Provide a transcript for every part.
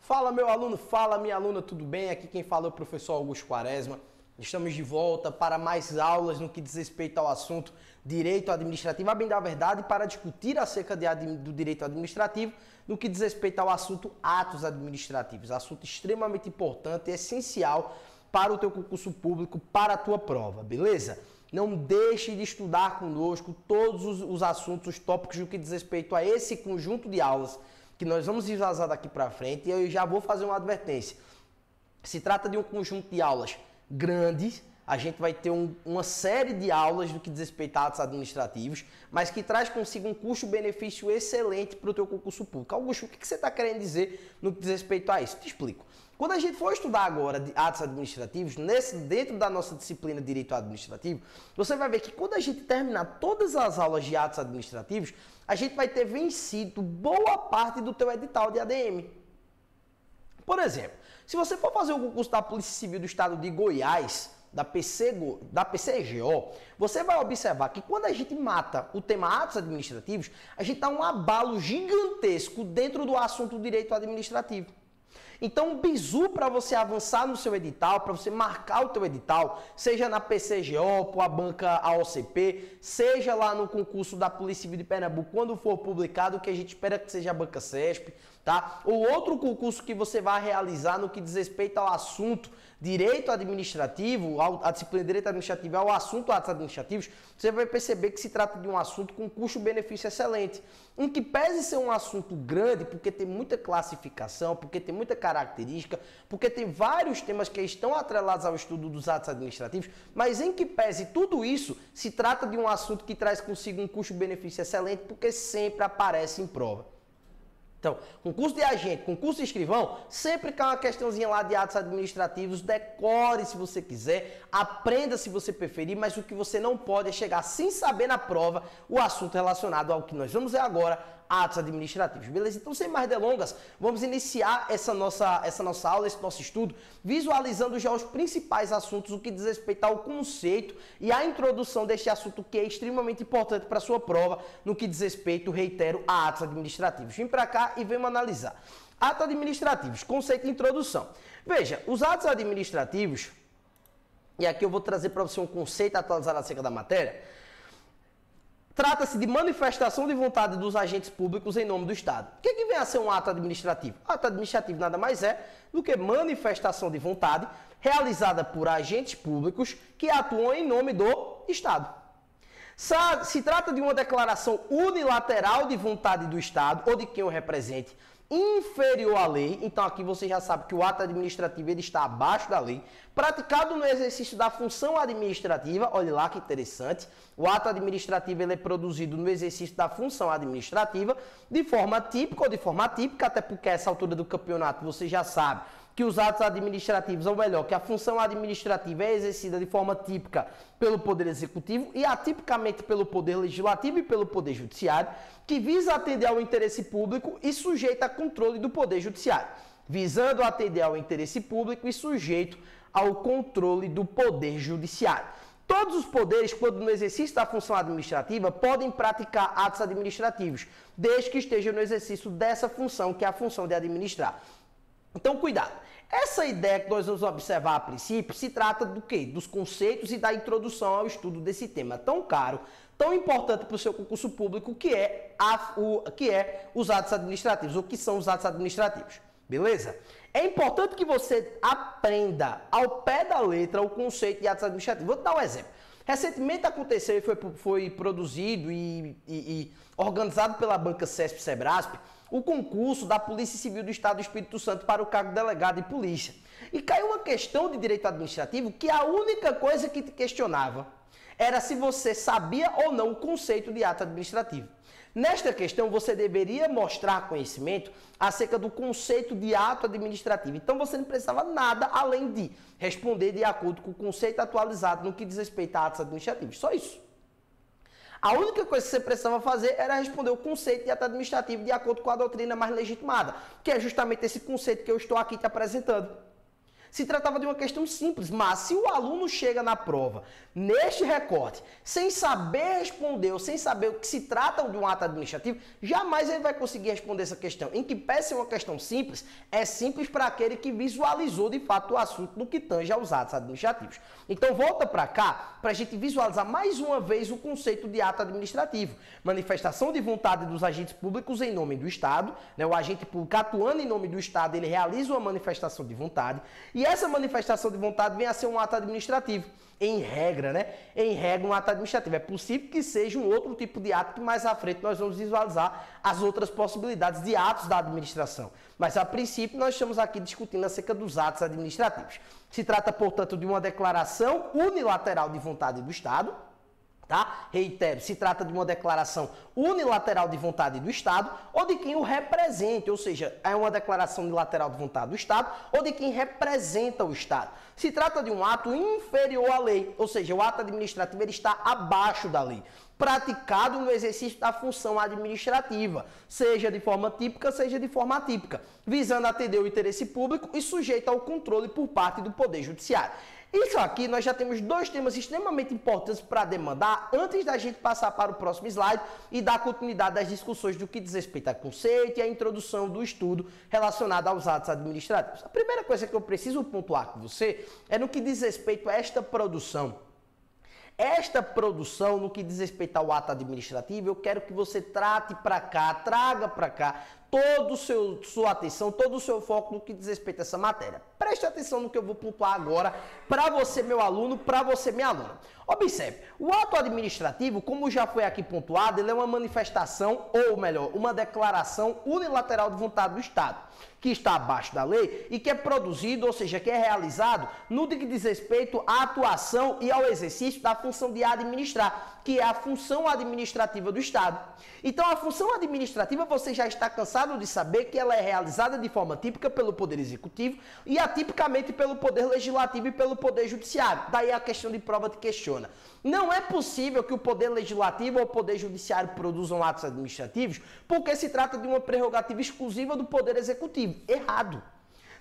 Fala meu aluno, fala minha aluna, tudo bem? Aqui quem fala é o professor Augusto Quaresma. Estamos de volta para mais aulas no que diz respeito ao assunto direito administrativo, a bem da verdade, para discutir acerca do direito administrativo no que diz respeito ao assunto atos administrativos, assunto extremamente importante e essencial para o teu concurso público, para a tua prova, beleza? Não deixe de estudar conosco todos os assuntos, os tópicos no que diz respeito a esse conjunto de aulas que nós vamos visualizar daqui para frente, e eu já vou fazer uma advertência. Se trata de um conjunto de aulas grandes, a gente vai ter uma série de aulas do que diz respeito a atos administrativos, mas que traz consigo um custo-benefício excelente para o teu concurso público. Augusto, o que você está querendo dizer no que diz respeito a isso? Te explico. Quando a gente for estudar agora de atos administrativos, dentro da nossa disciplina de Direito Administrativo, você vai ver que quando a gente terminar todas as aulas de atos administrativos, a gente vai ter vencido boa parte do teu edital de ADM. Por exemplo, se você for fazer o concurso da Polícia Civil do Estado de Goiás, da PCGO, você vai observar que quando a gente mata o tema atos administrativos, a gente dá um abalo gigantesco dentro do assunto direito administrativo. Então, um bizu para você avançar no seu edital, para você marcar o teu edital, seja na PCGO, por a banca AOCP, seja lá no concurso da Polícia Civil de Pernambuco, quando for publicado, que a gente espera que seja a banca CESP, tá? Ou outro concurso que você vai realizar no que diz respeito ao assunto direito administrativo, a disciplina de direito administrativo, ao assunto atos administrativos, você vai perceber que se trata de um assunto com custo-benefício excelente. Em que pese ser um assunto grande, porque tem muita classificação, porque tem muita característica, porque tem vários temas que estão atrelados ao estudo dos atos administrativos, mas em que pese tudo isso, se trata de um assunto que traz consigo um custo-benefício excelente, porque sempre aparece em prova. Então, concurso de agente, concurso de escrivão, sempre cai uma questãozinha lá de atos administrativos, decore se você quiser, aprenda se você preferir, mas o que você não pode é chegar sem saber na prova o assunto relacionado ao que nós vamos ver agora, atos administrativos, beleza? Então, sem mais delongas, vamos iniciar essa nossa aula, esse nosso estudo, visualizando já os principais assuntos, o que diz respeito ao conceito e a introdução deste assunto que é extremamente importante para a sua prova, no que diz respeito, reitero, a atos administrativos. Vem para cá e vamos analisar. Atos administrativos, conceito e introdução. Veja, os atos administrativos, e aqui eu vou trazer para você um conceito atualizado acerca da matéria. Trata-se de manifestação de vontade dos agentes públicos em nome do Estado. O que vem a ser um ato administrativo? Ato administrativo nada mais é do que manifestação de vontade realizada por agentes públicos que atuam em nome do Estado. Se trata de uma declaração unilateral de vontade do Estado ou de quem o represente, inferior à lei, então aqui você já sabe que o ato administrativo ele está abaixo da lei, praticado no exercício da função administrativa, olha lá que interessante, o ato administrativo ele é produzido no exercício da função administrativa, de forma típica ou de forma atípica, até porque a essa altura do campeonato você já sabe que os atos administrativos, ou melhor, que a função administrativa é exercida de forma típica pelo Poder Executivo e atipicamente pelo Poder Legislativo e pelo Poder Judiciário, que visa atender ao interesse público e sujeita a controle do Poder Judiciário, visando atender ao interesse público e sujeito ao controle do Poder Judiciário. Todos os poderes, quando no exercício da função administrativa, podem praticar atos administrativos, desde que estejam no exercício dessa função, que é a função de administrar. Então, cuidado. Essa ideia que nós vamos observar a princípio se trata do quê? Dos conceitos e da introdução ao estudo desse tema tão caro, tão importante para o seu concurso público, que é os atos administrativos, ou que são os atos administrativos. Beleza? É importante que você aprenda ao pé da letra o conceito de atos administrativos. Vou te dar um exemplo. Recentemente aconteceu e foi produzido e organizado pela banca CESP-SEBRASP o concurso da Polícia Civil do Estado do Espírito Santo para o cargo de delegado de polícia. E caiu uma questão de direito administrativo que a única coisa que te questionava era se você sabia ou não o conceito de ato administrativo. Nesta questão, você deveria mostrar conhecimento acerca do conceito de ato administrativo. Então, você não precisava nada além de responder de acordo com o conceito atualizado no que diz respeito a atos administrativos. Só isso. A única coisa que você precisava fazer era responder o conceito de ato administrativo de acordo com a doutrina mais legitimada, que é justamente esse conceito que eu estou aqui te apresentando. Se tratava de uma questão simples, mas se o aluno chega na prova, neste recorte, sem saber responder ou sem saber o que se trata de um ato administrativo, jamais ele vai conseguir responder essa questão. Em que peça é uma questão simples, é simples para aquele que visualizou de fato o assunto no que tange aos atos administrativos. Então volta para cá para a gente visualizar mais uma vez o conceito de ato administrativo. Manifestação de vontade dos agentes públicos em nome do Estado, né? O agente público atuando em nome do Estado, ele realiza uma manifestação de vontade, e essa manifestação de vontade vem a ser um ato administrativo. Em regra, né? Em regra, um ato administrativo. É possível que seja um outro tipo de ato que mais à frente nós vamos visualizar as outras possibilidades de atos da administração. Mas, a princípio, nós estamos aqui discutindo acerca dos atos administrativos. Se trata, portanto, de uma declaração unilateral de vontade do Estado, tá? Reitero, se trata de uma declaração unilateral de vontade do Estado ou de quem o represente, ou seja, é uma declaração unilateral de vontade do Estado ou de quem representa o Estado. Se trata de um ato inferior à lei, ou seja, o ato administrativo ele está abaixo da lei, praticado no exercício da função administrativa, seja de forma típica, seja de forma atípica, visando atender o interesse público e sujeito ao controle por parte do Poder Judiciário. Isso aqui nós já temos dois temas extremamente importantes para demandar antes da gente passar para o próximo slide e dar continuidade às discussões do que diz respeito a conceito e a introdução do estudo relacionado aos atos administrativos. A primeira coisa que eu preciso pontuar com você é no que diz respeito a esta produção. Esta produção, no que diz respeito ao ato administrativo, eu quero que você trate para cá, traga para cá toda a sua atenção, todo o seu foco no que diz respeito a essa matéria. Preste atenção no que eu vou pontuar agora para você, meu aluno, para você, minha aluna. Observe, o ato administrativo, como já foi aqui pontuado, ele é uma manifestação, ou melhor, uma declaração unilateral de vontade do Estado, que está abaixo da lei e que é produzido, ou seja, que é realizado no que diz respeito à atuação e ao exercício da função de administrar, que é a função administrativa do Estado. Então, a função administrativa, você já está cansado de saber que ela é realizada de forma típica pelo Poder Executivo e atipicamente pelo Poder Legislativo e pelo Poder Judiciário. Daí a questão de prova te questiona. Não é possível que o Poder Legislativo ou o Poder Judiciário produzam atos administrativos porque se trata de uma prerrogativa exclusiva do Poder Executivo. Errado.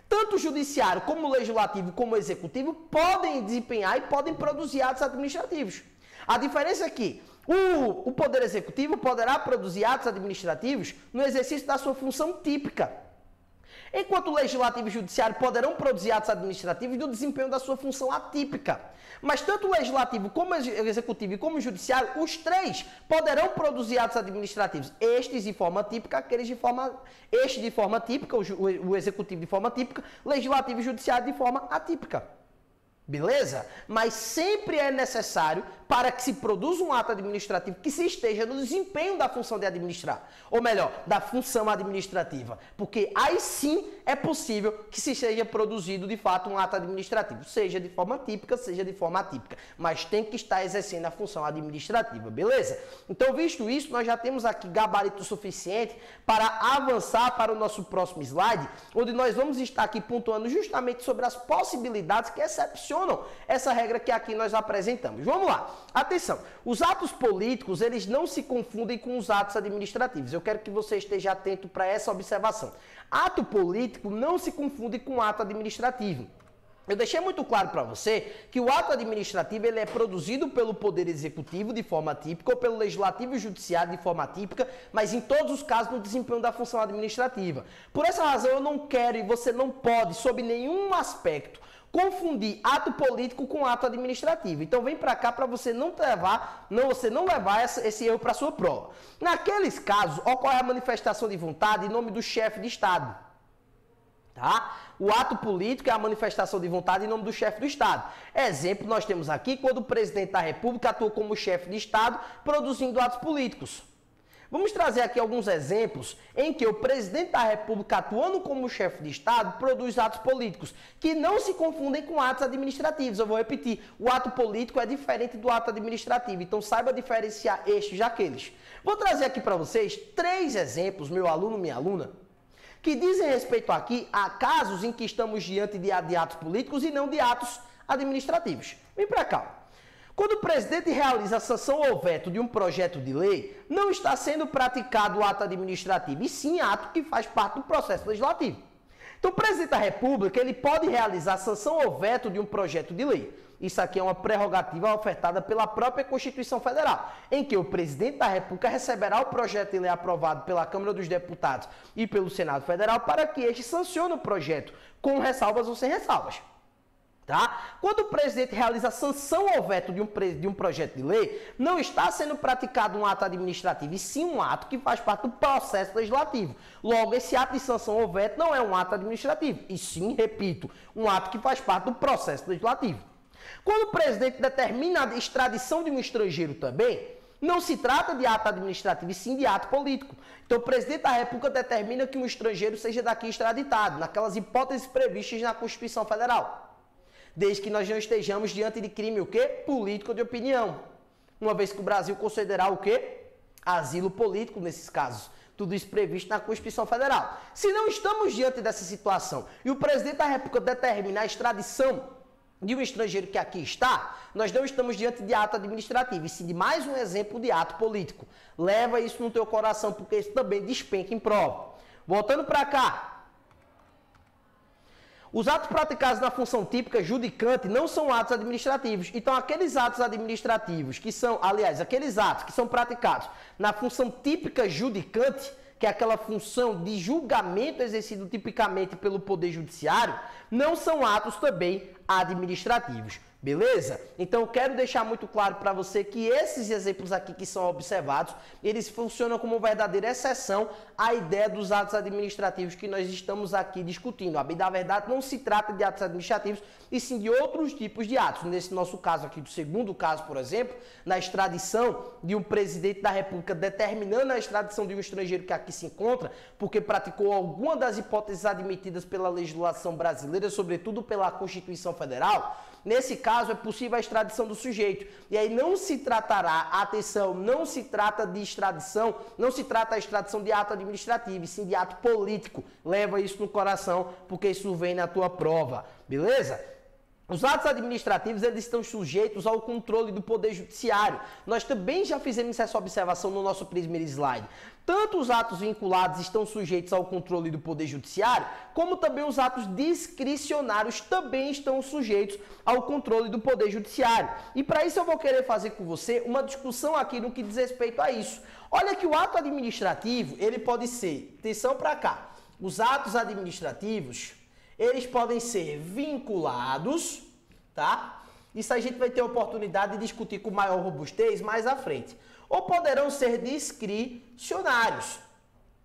Tanto o Judiciário como o Legislativo como o Executivo podem desempenhar e podem produzir atos administrativos. A diferença é que o Poder Executivo poderá produzir atos administrativos no exercício da sua função típica, enquanto o Legislativo e o Judiciário poderão produzir atos administrativos no desempenho da sua função atípica. Mas tanto o Legislativo, como o Executivo e como o Judiciário, os três poderão produzir atos administrativos, estes de forma típica, este de forma típica, o Executivo de forma típica, Legislativo e Judiciário de forma atípica. Beleza? Mas sempre é necessário para que se produza um ato administrativo que se esteja no desempenho da função de administrar. Ou melhor, da função administrativa. Porque aí sim é possível que se seja produzido de fato um ato administrativo. Seja de forma típica, seja de forma atípica. Mas tem que estar exercendo a função administrativa. Beleza? Então, visto isso, nós já temos aqui gabarito suficiente para avançar para o nosso próximo slide, onde nós vamos estar aqui pontuando justamente sobre as possibilidades que excepcionam essa regra que aqui nós apresentamos. Vamos lá. Atenção, os atos políticos, eles não se confundem com os atos administrativos. Eu quero que você esteja atento para essa observação. Ato político não se confunde com ato administrativo. Eu deixei muito claro para você que o ato administrativo ele é produzido pelo Poder Executivo de forma típica ou pelo Legislativo e Judiciário de forma típica, mas em todos os casos no desempenho da função administrativa. Por essa razão eu não quero e você não pode, sob nenhum aspecto, confundir ato político com ato administrativo. Então vem para cá para você não levar esse erro para a sua prova. Naqueles casos, ocorre a manifestação de vontade em nome do chefe de Estado. Tá? O ato político é a manifestação de vontade em nome do chefe do Estado. Exemplo, nós temos aqui quando o presidente da República atua como chefe de Estado produzindo atos políticos. Vamos trazer aqui alguns exemplos em que o presidente da República, atuando como chefe de Estado, produz atos políticos, que não se confundem com atos administrativos. Eu vou repetir, o ato político é diferente do ato administrativo, então saiba diferenciar estes daqueles. Vou trazer aqui para vocês 3 exemplos, meu aluno, minha aluna, que dizem respeito aqui a casos em que estamos diante de atos políticos e não de atos administrativos. Vem para cá. Quando o presidente realiza a sanção ou veto de um projeto de lei, não está sendo praticado o ato administrativo, e sim ato que faz parte do processo legislativo. Então, o presidente da República, ele pode realizar sanção ou veto de um projeto de lei. Isso aqui é uma prerrogativa ofertada pela própria Constituição Federal, em que o presidente da República receberá o projeto de lei aprovado pela Câmara dos Deputados e pelo Senado Federal para que este sancione o projeto, com ressalvas ou sem ressalvas. Tá? Quando o presidente realiza sanção ou veto de um projeto de lei, não está sendo praticado um ato administrativo, e sim um ato que faz parte do processo legislativo. Logo, esse ato de sanção ou veto não é um ato administrativo, e sim, repito, um ato que faz parte do processo legislativo. Quando o presidente determina a extradição de um estrangeiro também, não se trata de ato administrativo, e sim de ato político. Então, o presidente da República determina que um estrangeiro seja daqui extraditado, naquelas hipóteses previstas na Constituição Federal. Desde que nós não estejamos diante de crime, o quê? Político de opinião. Uma vez que o Brasil considerar o quê? Asilo político nesses casos. Tudo isso previsto na Constituição Federal. Se não estamos diante dessa situação e o presidente da República determinar a extradição de um estrangeiro que aqui está, nós não estamos diante de ato administrativo, e sim de mais um exemplo de ato político. Leva isso no teu coração, porque isso também despenca em prova. Voltando para cá. Os atos praticados na função típica judicante não são atos administrativos. Então, aqueles atos administrativos que são, aliás, aqueles atos que são praticados na função típica judicante, que é aquela função de julgamento exercido tipicamente pelo Poder Judiciário, não são atos também administrativos. Beleza? Então, eu quero deixar muito claro para você que esses exemplos aqui que são observados, eles funcionam como verdadeira exceção à ideia dos atos administrativos que nós estamos aqui discutindo. A bem da verdade, não se trata de atos administrativos, e sim de outros tipos de atos. Nesse nosso caso aqui, do segundo caso, por exemplo, na extradição de um presidente da República determinando a extradição de um estrangeiro que aqui se encontra, porque praticou alguma das hipóteses admitidas pela legislação brasileira, sobretudo pela Constituição Federal. Nesse caso, é possível a extradição do sujeito. E aí não se tratará, atenção, não se trata de extradição, não se trata a extradição de ato administrativo, e sim de ato político. Leva isso no coração, porque isso vem na tua prova. Beleza? Os atos administrativos, eles estão sujeitos ao controle do Poder Judiciário. Nós também já fizemos essa observação no nosso primeiro slide. Tanto os atos vinculados estão sujeitos ao controle do Poder Judiciário, como também os atos discricionários também estão sujeitos ao controle do Poder Judiciário. E para isso eu vou querer fazer com você uma discussão aqui no que diz respeito a isso. Olha que o ato administrativo, ele pode ser, atenção para cá, os atos administrativos, eles podem ser vinculados, tá? Isso a gente vai ter a oportunidade de discutir com maior robustez mais à frente. Ou poderão ser discricionários,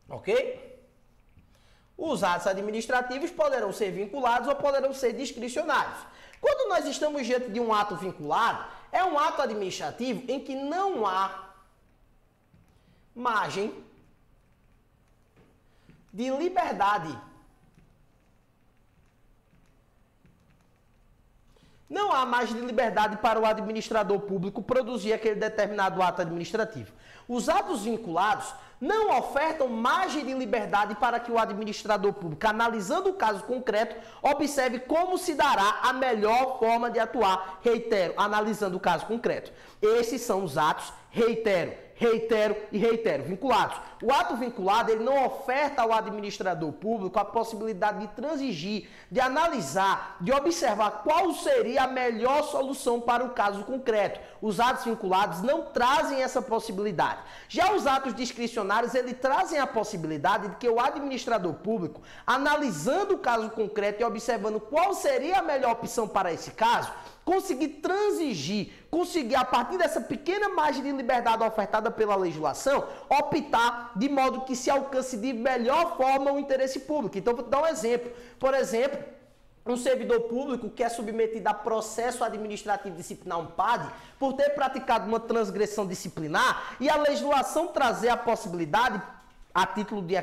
ok? Os atos administrativos poderão ser vinculados ou poderão ser discricionários. Quando nós estamos diante de um ato vinculado, é um ato administrativo em que não há margem de liberdade. Não há margem de liberdade para o administrador público produzir aquele determinado ato administrativo. Os atos vinculados não ofertam margem de liberdade para que o administrador público, analisando o caso concreto, observe como se dará a melhor forma de atuar, reitero, analisando o caso concreto. Esses são os atos, reitero, vinculados. O ato vinculado, ele não oferta ao administrador público a possibilidade de transigir, de analisar, de observar qual seria a melhor solução para o caso concreto. Os atos vinculados não trazem essa possibilidade. Já os atos discricionários, eles trazem a possibilidade de que o administrador público, analisando o caso concreto e observando qual seria a melhor opção para esse caso, conseguir transigir, conseguir, a partir dessa pequena margem de liberdade ofertada pela legislação, optar de modo que se alcance de melhor forma o interesse público. Então, vou dar um exemplo. Por exemplo, um servidor público que é submetido a processo administrativo disciplinar, um PAD, por ter praticado uma transgressão disciplinar, e a legislação trazer a possibilidade, a título de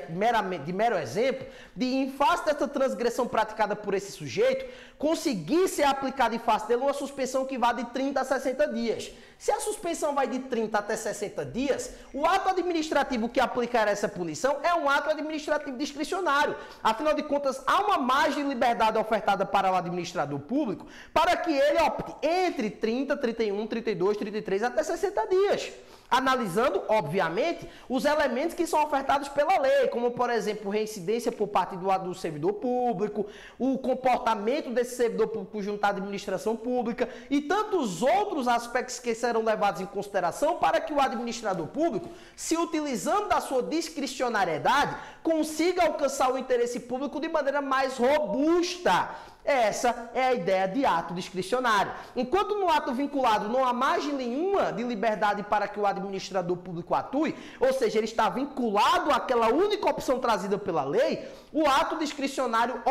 mero exemplo, de, em face dessa transgressão praticada por esse sujeito, conseguir ser aplicada em face dele uma suspensão que vá de 30 a 60 dias. Se a suspensão vai de 30 até 60 dias, o ato administrativo que aplicar essa punição é um ato administrativo discricionário. Afinal de contas, há uma margem de liberdade ofertada para o administrador público para que ele opte entre 30, 31, 32, 33 até 60 dias. analisando, obviamente, os elementos que são ofertados pela lei, como, por exemplo, reincidência por parte do servidor público, o comportamento desse servidor público junto à administração pública e tantos outros aspectos que serão levados em consideração para que o administrador público, se utilizando da sua discricionariedade, consiga alcançar o interesse público de maneira mais robusta. Essa é a ideia de ato discricionário. Enquanto no ato vinculado não há margem nenhuma de liberdade para que o administrador público atue, ou seja, ele está vinculado àquela única opção trazida pela lei, o ato discricionário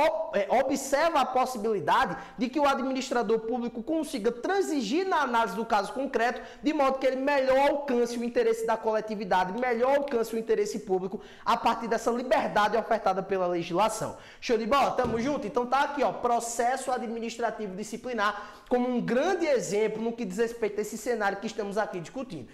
observa a possibilidade de que o administrador público consiga transigir na análise do caso concreto, de modo que ele melhor alcance o interesse da coletividade, melhor alcance o interesse público a partir dessa liberdade ofertada pela legislação. Show de bola? Tamo junto? Então tá aqui, ó, processo administrativo disciplinar como um grande exemplo no que diz respeito a esse cenário que estamos aqui discutindo.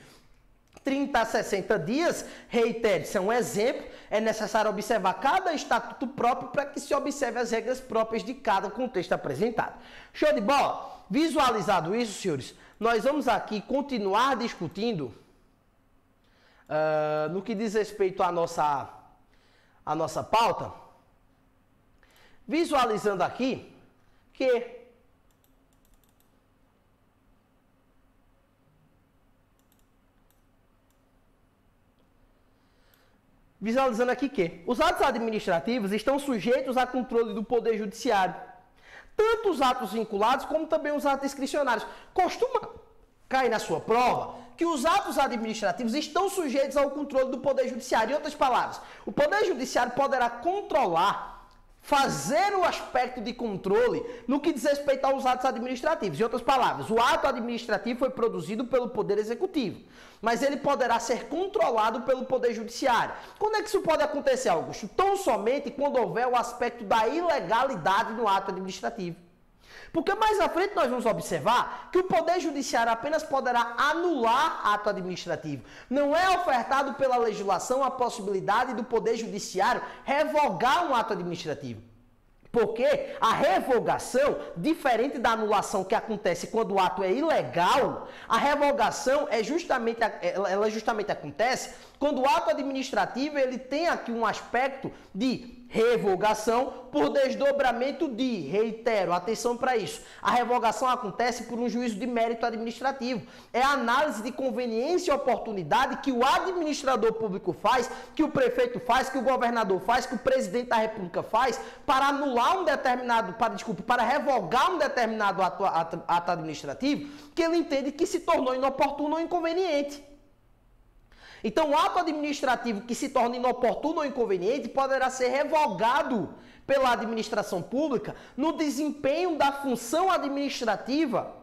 30 a 60 dias, reitero, isso é um exemplo, é necessário observar cada estatuto próprio para que se observe as regras próprias de cada contexto apresentado. Show de bola? Visualizado isso, senhores, nós vamos aqui continuar discutindo no que diz respeito à nossa pauta, visualizando aqui que os atos administrativos estão sujeitos a controle do Poder Judiciário. Tanto os atos vinculados como também os atos discricionários. Costuma cair na sua prova que os atos administrativos estão sujeitos ao controle do Poder Judiciário. Em outras palavras, o Poder Judiciário poderá controlar, fazer o aspecto de controle no que diz respeito aos atos administrativos. Em outras palavras, o ato administrativo foi produzido pelo Poder Executivo, mas ele poderá ser controlado pelo Poder Judiciário. Quando é que isso pode acontecer, Augusto? Tão somente quando houver o aspecto da ilegalidade no ato administrativo. Porque mais à frente nós vamos observar que o Poder Judiciário apenas poderá anular ato administrativo. Não é ofertado pela legislação a possibilidade do Poder Judiciário revogar um ato administrativo. Porque a revogação, diferente da anulação que acontece quando o ato é ilegal, a revogação ela justamente acontece quando o ato administrativo ele tem aqui um aspecto de revogação por desdobramento de, reitero, atenção para isso, a revogação acontece por um juízo de mérito administrativo. É a análise de conveniência e oportunidade que o administrador público faz, que o prefeito faz, que o governador faz, que o presidente da república faz para anular para revogar um determinado ato administrativo que ele entende que se tornou inoportuno ou inconveniente. Então, o ato administrativo que se torna inoportuno ou inconveniente poderá ser revogado pela administração pública no desempenho da função administrativa.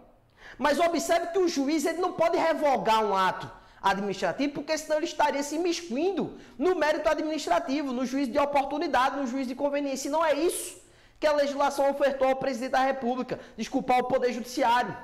Mas observe que o juiz ele não pode revogar um ato administrativo, porque senão ele estaria se imiscuindo no mérito administrativo, no juízo de oportunidade, no juízo de conveniência. E não é isso que a legislação ofertou ao presidente da República, ao Poder Judiciário.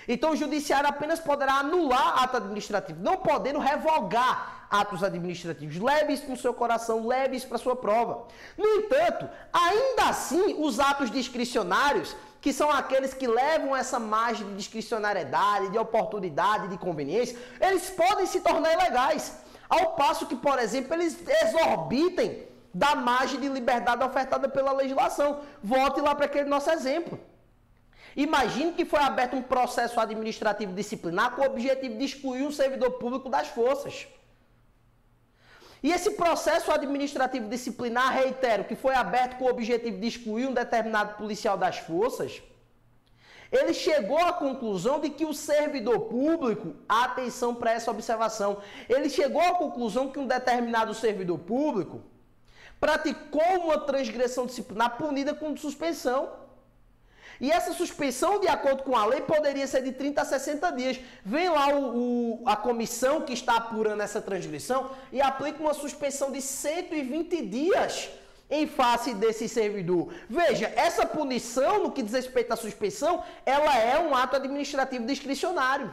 Então, o judiciário apenas poderá anular ato administrativo, não podendo revogar atos administrativos. Leve isso no seu coração, leve isso para a sua prova. No entanto, ainda assim, os atos discricionários, que são aqueles que levam essa margem de discricionariedade, de oportunidade, de conveniência, eles podem se tornar ilegais. Ao passo que, por exemplo, eles exorbitem da margem de liberdade ofertada pela legislação. Volte lá para aquele nosso exemplo. Imagine que foi aberto um processo administrativo disciplinar com o objetivo de excluir um servidor público das forças. E esse processo administrativo disciplinar, reitero, que foi aberto com o objetivo de excluir um determinado policial das forças, ele chegou à conclusão de que o servidor público, atenção para essa observação, ele chegou à conclusão que um determinado servidor público praticou uma transgressão disciplinar punida com suspensão. E essa suspensão, de acordo com a lei, poderia ser de 30 a 60 dias. Vem lá a comissão que está apurando essa transgressão e aplica uma suspensão de 120 dias em face desse servidor. Veja, essa punição, no que diz respeito à suspensão, ela é um ato administrativo discricionário.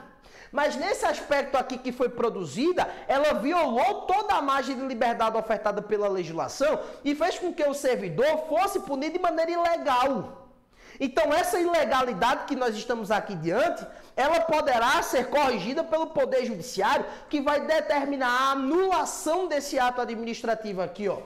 Mas nesse aspecto aqui que foi produzida, ela violou toda a margem de liberdade ofertada pela legislação e fez com que o servidor fosse punido de maneira ilegal. Então, essa ilegalidade que nós estamos aqui diante, ela poderá ser corrigida pelo Poder Judiciário, que vai determinar a anulação desse ato administrativo aqui, ó.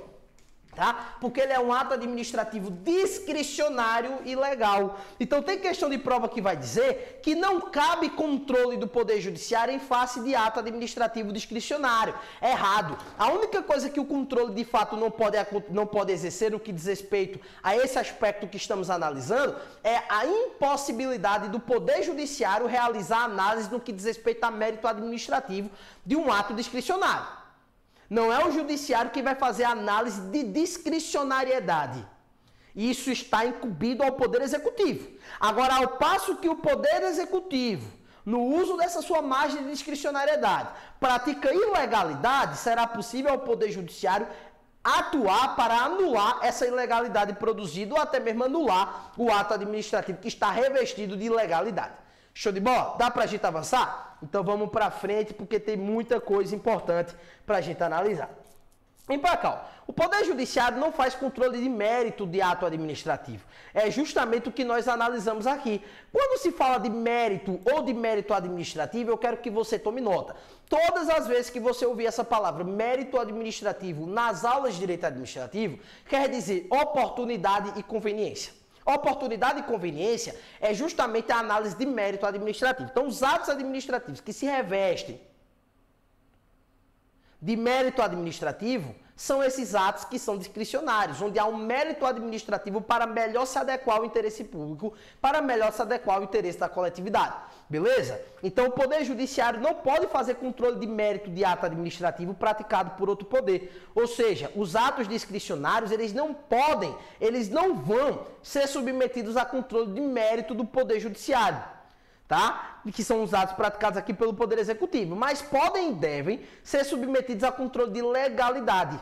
Tá? Porque ele é um ato administrativo discricionário e legal. Então tem questão de prova que vai dizer que não cabe controle do Poder Judiciário em face de ato administrativo discricionário. É errado. A única coisa que o controle de fato não pode exercer no que diz respeito a esse aspecto que estamos analisando é a impossibilidade do Poder Judiciário realizar análise no que diz respeito a mérito administrativo de um ato discricionário. Não é o judiciário que vai fazer a análise de discricionariedade. Isso está incumbido ao Poder Executivo. Agora, ao passo que o Poder Executivo, no uso dessa sua margem de discricionariedade, pratica ilegalidade, será possível ao Poder Judiciário atuar para anular essa ilegalidade produzida ou até mesmo anular o ato administrativo que está revestido de ilegalidade. Show de bola? Dá pra gente avançar? Então vamos pra frente, porque tem muita coisa importante pra gente analisar. Vem pra cá, ó. O Poder Judiciário não faz controle de mérito de ato administrativo. É justamente o que nós analisamos aqui. Quando se fala de mérito ou de mérito administrativo, eu quero que você tome nota. Todas as vezes que você ouvir essa palavra mérito administrativo nas aulas de direito administrativo, quer dizer oportunidade e conveniência. Oportunidade e conveniência é justamente a análise de mérito administrativo. Então, os atos administrativos que se revestem de mérito administrativo são esses atos que são discricionários, onde há um mérito administrativo para melhor se adequar ao interesse público, para melhor se adequar ao interesse da coletividade. Beleza? Então, o Poder Judiciário não pode fazer controle de mérito de ato administrativo praticado por outro poder. Ou seja, os atos discricionários, eles não vão ser submetidos a controle de mérito do Poder Judiciário, tá? Que são os atos praticados aqui pelo Poder Executivo, mas podem e devem ser submetidos a controle de legalidade,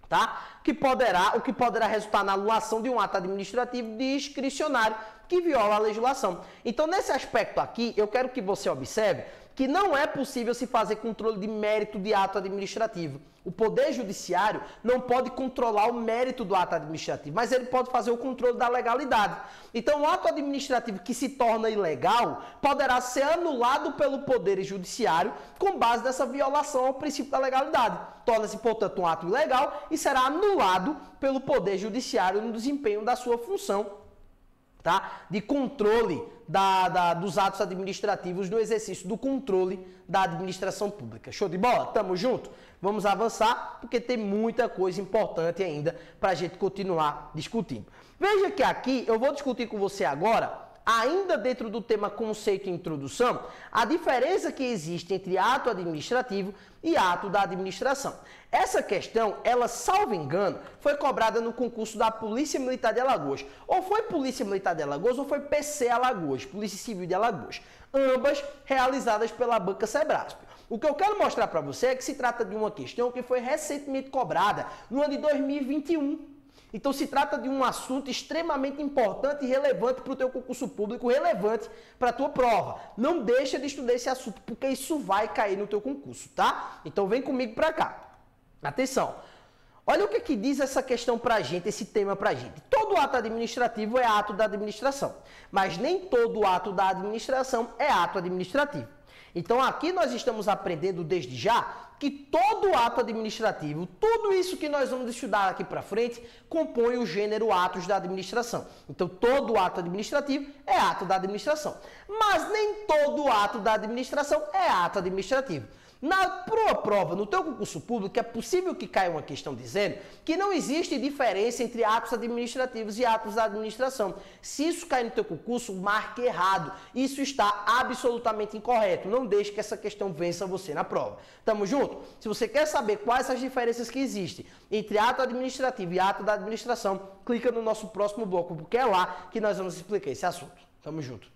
tá? O que poderá resultar na anulação de um ato administrativo discricionário que viola a legislação. Então, nesse aspecto aqui, eu quero que você observe que não é possível se fazer controle de mérito de ato administrativo. O Poder Judiciário não pode controlar o mérito do ato administrativo, mas ele pode fazer o controle da legalidade. Então, o ato administrativo que se torna ilegal poderá ser anulado pelo Poder Judiciário com base nessa violação ao princípio da legalidade. Torna-se, portanto, um ato ilegal e será anulado pelo Poder Judiciário no desempenho da sua função, tá? De controle dos atos administrativos no exercício do controle da administração pública. Show de bola? Tamo junto? Vamos avançar, porque tem muita coisa importante ainda para a gente continuar discutindo. Veja que aqui eu vou discutir com você agora, ainda dentro do tema conceito e introdução, a diferença que existe entre ato administrativo e ato da administração. Essa questão, ela, salvo engano, foi cobrada no concurso da Polícia Militar de Alagoas. Ou foi Polícia Militar de Alagoas ou foi PC Alagoas, Polícia Civil de Alagoas. Ambas realizadas pela banca Sebrasp. O que eu quero mostrar para você é que se trata de uma questão que foi recentemente cobrada no ano de 2021. Então se trata de um assunto extremamente importante e relevante para o teu concurso público, relevante para a tua prova. Não deixa de estudar esse assunto, porque isso vai cair no teu concurso, tá? Então vem comigo para cá. Atenção. Olha o que diz essa questão pra gente, esse tema pra gente. Todo ato administrativo é ato da administração, mas nem todo ato da administração é ato administrativo. Então aqui nós estamos aprendendo desde já que todo ato administrativo, tudo isso que nós vamos estudar aqui para frente, compõe o gênero atos da administração. Então todo ato administrativo é ato da administração, mas nem todo ato da administração é ato administrativo. Na prova, no teu concurso público, é possível que caia uma questão dizendo que não existe diferença entre atos administrativos e atos da administração. Se isso cair no teu concurso, marque errado. Isso está absolutamente incorreto. Não deixe que essa questão vença você na prova. Tamo junto? Se você quer saber quais as diferenças que existem entre ato administrativo e ato da administração, clica no nosso próximo bloco, porque é lá que nós vamos explicar esse assunto. Tamo junto.